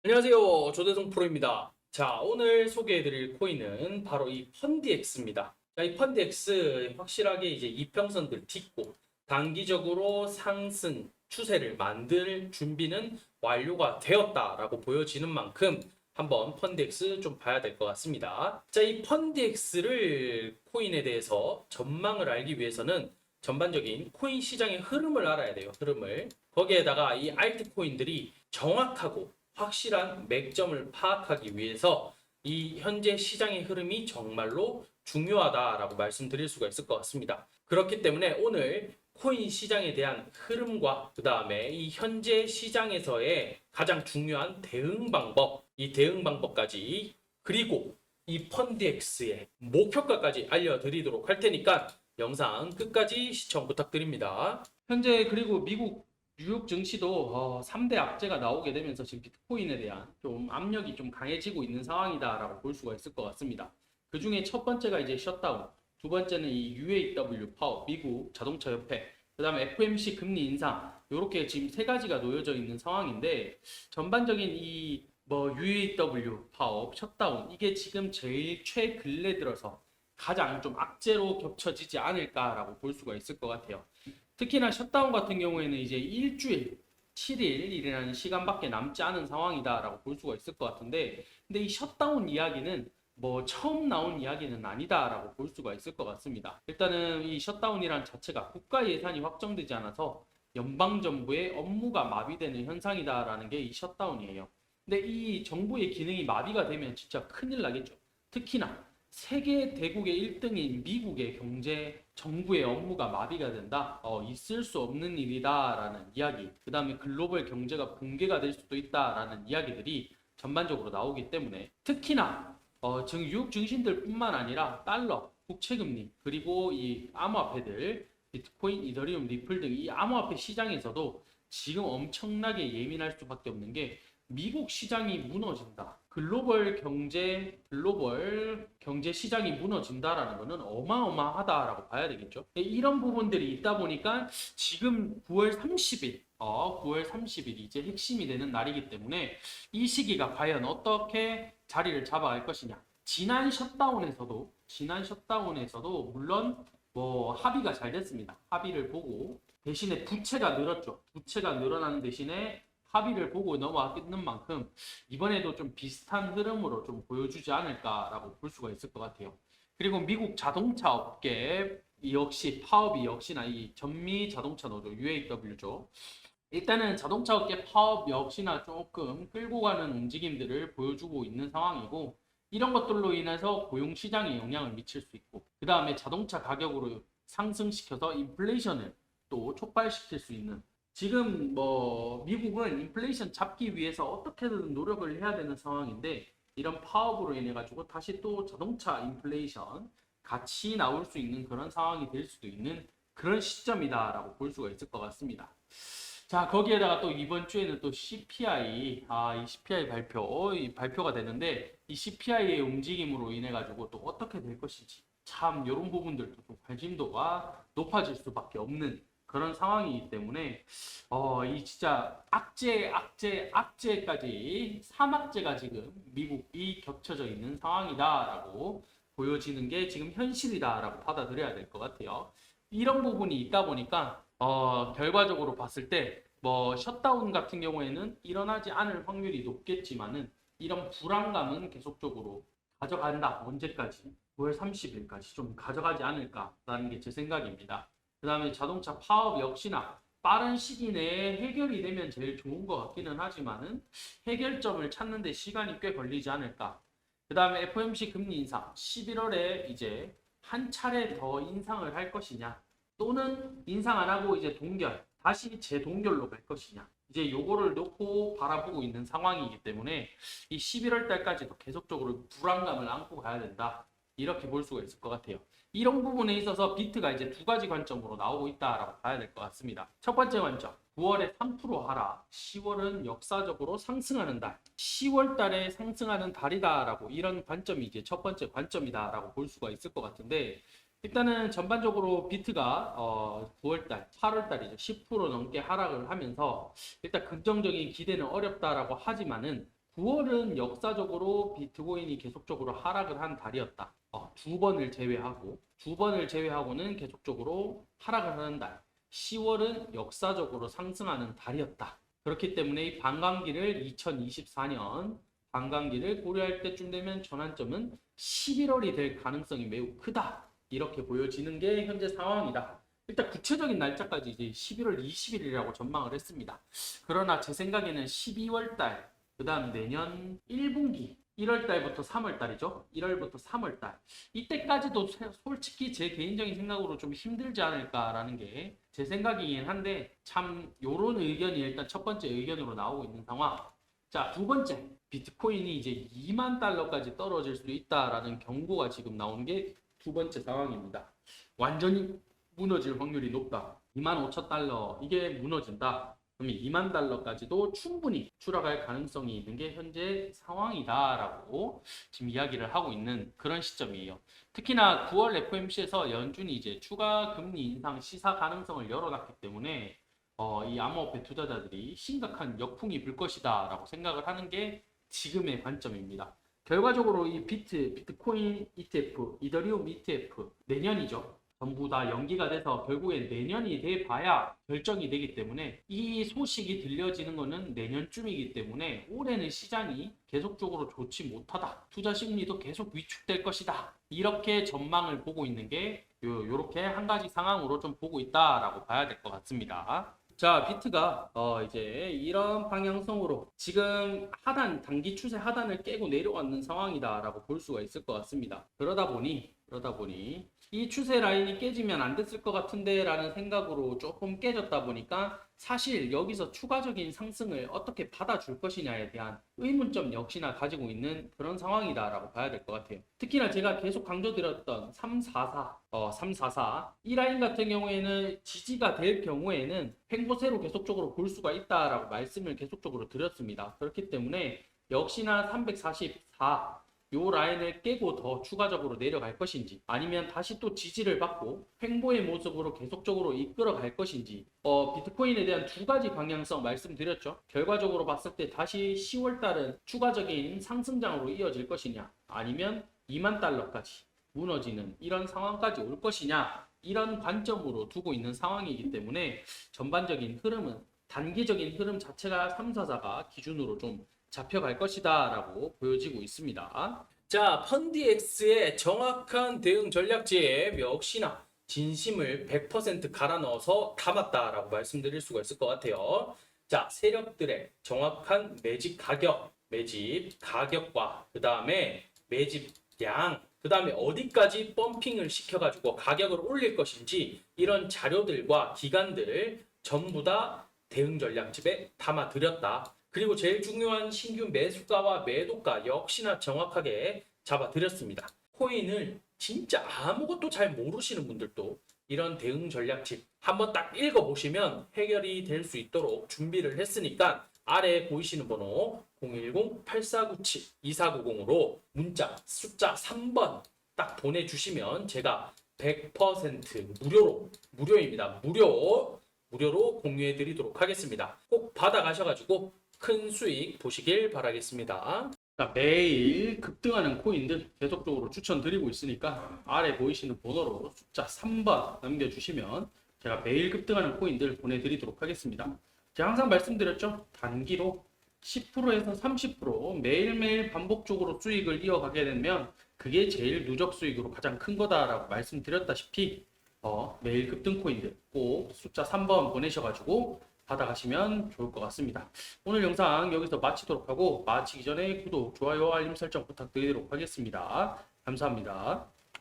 안녕하세요. 조대성 프로입니다. 자, 오늘 소개해드릴 코인은 바로 이 펀디엑스입니다. 자, 이 펀디엑스 확실하게 이제 이평선들 딛고 단기적으로 상승 추세를 만들 준비는 완료가 되었다라고 보여지는 만큼 한번 펀디엑스 좀 봐야 될 것 같습니다. 자, 이 펀디엑스를 코인에 대해서 전망을 알기 위해서는 전반적인 코인 시장의 흐름을 알아야 돼요. 흐름을. 거기에다가 이 알트코인들이 정확하고 확실한 맥점을 파악하기 위해서 이 현재 시장의 흐름이 정말로 중요하다라고 말씀드릴 수가 있을 것 같습니다. 그렇기 때문에 오늘 코인 시장에 대한 흐름과 그 다음에 이 현재 시장에서의 가장 중요한 대응 방법, 이 대응 방법까지 그리고 이 펀드엑스의 목표가까지 알려드리도록 할 테니까 영상 끝까지 시청 부탁드립니다. 현재 그리고 미국 뉴욕 증시도 3대 악재가 나오게 되면서 지금 비트코인에 대한 좀 압력이 좀 강해지고 있는 상황이다라고 볼 수가 있을 것 같습니다. 그 중에 첫 번째가 이제 셧다운, 두 번째는 이 UAW 파업, 미국 자동차 협회, 그 다음에 FOMC 금리 인상, 이렇게 지금 세 가지가 놓여져 있는 상황인데 전반적인 이 UAW 파업, 셧다운 이게 지금 제일 최근래 들어서 가장 좀 악재로 겹쳐지지 않을까라고 볼 수가 있을 것 같아요. 특히나 셧다운 같은 경우에는 이제 일주일, 7일이라는 시간밖에 남지 않은 상황이다라고 볼 수가 있을 것 같은데, 근데 이 셧다운 이야기는 처음 나온 이야기는 아니다라고 볼 수가 있을 것 같습니다. 일단은 이 셧다운이란 자체가 국가 예산이 확정되지 않아서 연방정부의 업무가 마비되는 현상이다라는 게 이 셧다운이에요. 근데 이 정부의 기능이 마비가 되면 진짜 큰일 나겠죠. 특히나 세계 대국의 1등인 미국의 경제 정부의 업무가 마비가 된다. 있을 수 없는 일이다라는 이야기. 그 다음에 글로벌 경제가 붕괴가 될 수도 있다라는 이야기들이 전반적으로 나오기 때문에 특히나 유혹 증신들뿐만 아니라 달러, 국채금리 그리고 이 암호화폐들 비트코인, 이더리움, 리플 등 이 암호화폐 시장에서도 지금 엄청나게 예민할 수밖에 없는 게 미국 시장이 무너진다. 글로벌 경제 시장이 무너진다라는 것은 어마어마하다라고 봐야 되겠죠. 이런 부분들이 있다 보니까 지금 9월 30일, 9월 30일 이제 핵심이 되는 날이기 때문에 이 시기가 과연 어떻게 자리를 잡아갈 것이냐. 지난 셔다운에서도 물론 합의가 잘 됐습니다. 합의를 보고 대신에 부채가 늘었죠. 부채가 늘어나는 대신에 합의를 보고 넘어왔는 만큼 이번에도 좀 비슷한 흐름으로 좀 보여주지 않을까라고 볼 수가 있을 것 같아요. 그리고 미국 자동차 업계 역시 파업이 역시나 이 전미 자동차 노조 UAW죠. 일단은 자동차 업계 파업 역시나 조금 끌고 가는 움직임들을 보여주고 있는 상황이고 이런 것들로 인해서 고용 시장에 영향을 미칠 수 있고 그 다음에 자동차 가격으로 상승시켜서 인플레이션을 또 촉발시킬 수 있는 지금 미국은 인플레이션 잡기 위해서 어떻게든 노력을 해야 되는 상황인데 이런 파업으로 인해 가지고 다시 또 자동차 인플레이션 같이 나올 수 있는 그런 상황이 될 수도 있는 그런 시점이다라고 볼 수가 있을 것 같습니다. 자, 거기에다가 또 이번 주에는 또 CPI, 이 CPI 이 발표가 되는데 이 CPI의 움직임으로 인해 가지고 또 어떻게 될 것인지 참 이런 부분들도 좀 관심도가 높아질 수밖에 없는 그런 상황이기 때문에 이 진짜 악재까지 3악재가 지금 미국이 겹쳐져 있는 상황이다라고 보여지는 게 지금 현실이다라고 받아들여야 될 것 같아요. 이런 부분이 있다 보니까 결과적으로 봤을 때 셧다운 같은 경우에는 일어나지 않을 확률이 높겠지만은 이런 불안감은 계속적으로 가져간다. 언제까지? 9월 30일까지 좀 가져가지 않을까라는 게 제 생각입니다. 그 다음에 자동차 파업 역시나 빠른 시기 내에 해결이 되면 제일 좋은 것 같기는 하지만은 해결점을 찾는 데 시간이 꽤 걸리지 않을까. 그 다음에 FOMC 금리 인상 11월에 이제 한 차례 더 인상을 할 것이냐 또는 인상 안 하고 이제 다시 재동결로 갈 것이냐. 이제 요거를 놓고 바라보고 있는 상황이기 때문에 이 11월 달까지도 계속적으로 불안감을 안고 가야 된다. 이렇게 볼 수가 있을 것 같아요. 이런 부분에 있어서 비트가 이제 두 가지 관점으로 나오고 있다라고 봐야 될 것 같습니다. 첫 번째 관점. 9월에 3% 하락, 10월은 역사적으로 상승하는 달, 10월 달에 상승하는 달이다라고 이런 관점이 이제 첫 번째 관점이다라고 볼 수가 있을 것 같은데 일단은 전반적으로 비트가 9월달, 8월달이죠. 10% 넘게 하락을 하면서 일단 긍정적인 기대는 어렵다라고 하지만은 9월은 역사적으로 비트코인이 계속적으로 하락을 한 달이었다. 두 번을 제외하고는 계속적으로 하락을 하는 달. 10월은 역사적으로 상승하는 달이었다. 그렇기 때문에 이 반감기를 2024년 반감기를 고려할 때쯤 되면 전환점은 11월이 될 가능성이 매우 크다. 이렇게 보여지는 게 현재 상황이다. 일단 구체적인 날짜까지 이제 11월 20일이라고 전망을 했습니다. 그러나 제 생각에는 12월 달, 그 다음 내년 1분기 1월 달부터 3월 달이죠. 1월부터 3월 달. 이때까지도 솔직히 제 개인적인 생각으로 좀 힘들지 않을까라는 게 제 생각이긴 한데 참 요런 의견이 일단 첫 번째 의견으로 나오고 있는 상황. 자, 두 번째. 비트코인이 이제 2만 달러까지 떨어질 수도 있다라는 경고가 지금 나오는 게 두 번째 상황입니다. 완전히 무너질 확률이 높다. 2만 5천 달러 이게 무너진다. 그러면 2만 달러까지도 충분히 추락할 가능성이 있는 게 현재 상황이다라고 지금 이야기를 하고 있는 그런 시점이에요. 특히나 9월 FOMC에서 연준이 이제 추가 금리 인상 시사 가능성을 열어놨기 때문에 이 암호화폐 투자자들이 심각한 역풍이 불 것이다라고 생각을 하는 게 지금의 관점입니다. 결과적으로 이 비트코인 ETF, 이더리움 ETF 내년이죠. 전부 다 연기가 돼서 결국엔 내년이 돼 봐야 결정이 되기 때문에 이 소식이 들려지는 것은 내년쯤이기 때문에 올해는 시장이 계속적으로 좋지 못하다. 투자 심리도 계속 위축될 것이다. 이렇게 전망을 보고 있는 게 요렇게 한 가지 상황으로 좀 보고 있다라고 봐야 될 것 같습니다. 자, 비트가 이제 이런 방향성으로 지금 단기 추세 하단을 깨고 내려왔는 상황이다라고 볼 수가 있을 것 같습니다. 그러다 보니 이 추세 라인이 깨지면 안 됐을 것 같은데 라는 생각으로 조금 깨졌다 보니까 사실 여기서 추가적인 상승을 어떻게 받아줄 것이냐에 대한 의문점 역시나 가지고 있는 그런 상황이다 라고 봐야 될 것 같아요. 특히나 제가 계속 강조드렸던 344 이 라인 같은 경우에는 지지가 될 경우에는 횡보세로 계속적으로 볼 수가 있다라고 말씀을 계속적으로 드렸습니다. 그렇기 때문에 역시나 344 요 라인을 깨고 더 추가적으로 내려갈 것인지 아니면 다시 또 지지를 받고 횡보의 모습으로 계속적으로 이끌어 갈 것인지 비트코인에 대한 두 가지 방향성 말씀드렸죠. 결과적으로 봤을 때 다시 10월 달은 추가적인 상승장으로 이어질 것이냐 아니면 2만 달러까지 무너지는 이런 상황까지 올 것이냐 이런 관점으로 두고 있는 상황이기 때문에 전반적인 흐름은 단기적인 흐름 자체가 344가 기준으로 좀 잡혀갈 것이다 라고 보여지고 있습니다. 자, 펀디엑스의 정확한 대응 전략지에 역시나 진심을 100% 갈아 넣어서 담았다라고 말씀드릴 수가 있을 것 같아요. 자, 세력들의 정확한 매집 가격과 그 다음에 매집량, 그 다음에 어디까지 펌핑을 시켜가지고 가격을 올릴 것인지 이런 자료들과 기간들 전부 다 대응 전략집에 담아드렸다. 그리고 제일 중요한 신규 매수가와 매도가 역시나 정확하게 잡아드렸습니다. 코인을 진짜 아무것도 잘 모르시는 분들도 이런 대응 전략집 한번 딱 읽어보시면 해결이 될 수 있도록 준비를 했으니까 아래에 보이시는 번호 010-8497-2490으로 문자 숫자 3번 딱 보내주시면 제가 100% 무료입니다. 무료로 공유해 드리도록 하겠습니다. 꼭 받아가셔가지고 큰 수익 보시길 바라겠습니다. 자, 매일 급등하는 코인들 계속적으로 추천드리고 있으니까 아래 보이시는 번호로 숫자 3번 남겨주시면 제가 매일 급등하는 코인들 보내드리도록 하겠습니다. 제가 항상 말씀드렸죠. 단기로 10%에서 30% 매일매일 반복적으로 수익을 이어가게 되면 그게 제일 누적 수익으로 가장 큰 거다라고 말씀드렸다시피 매일 급등 코인들 꼭 숫자 3번 보내셔가지고 받아가시면 좋을 것 같습니다. 오늘 영상 여기서 마치도록 하고 마치기 전에 구독, 좋아요, 알림 설정 부탁드리도록 하겠습니다. 감사합니다.